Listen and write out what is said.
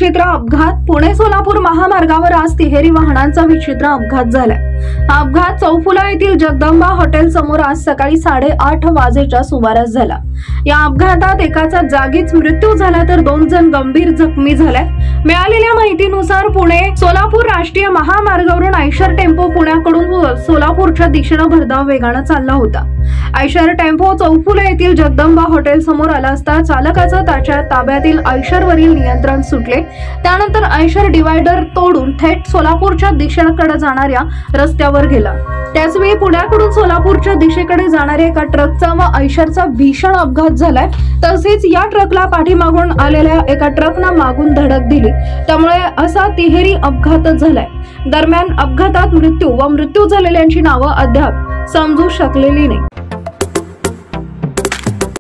विचित्र अपघात। पुणे सोलापूर महामार्गावर आज तिहेरी वाहनांचा विचित्र अपघात झालाय। हा अपघात चौफुला येथील जगदंबा हॉटेल समोर आज सकाळी 8:30 वाजेच्या सुमारास झाला। या अपघातात एकाचा जागीच मृत्यू झाला तर 2 जण गंभीर जखमी झाले। मिळालेल्या माहितीनुसार पुणे सोलापूर राष्ट्रीय महामार्गावरून आयशर टेम्पो पुण्याकडून सोलापूरच्या दिशेने भरधाव वेगाने चालला होता। आयशर टेम्पो चौफुला येथील जगदंबा हॉटेल समोर आला असता चालकाचं त्याच्या ताब्यातील आयशरवरील नियंत्रण सुटले। त्यानंतर आयशर डिवायडर तोडून थेट सोलापूरच्या दिशेकडे जाणाऱ्या रस्त्यावर गेला। त्याचवेळी पुण्याकडून सोलापूरच्या दिशेकडे जाणाऱ्या एका ट्रकचा व आयशरचा भीषण अपघात झालाय। तसेच या ट्रकला पाठीमागून आलेल्या एका ट्रकने मागून धडक दिली, त्यामुळे असा तिहेरी अपघात झालाय। दरम्यान अपघातात मृत्यू व मृत्यू झालेल्यांची नावे अद्याप समजू शकलेली नाही।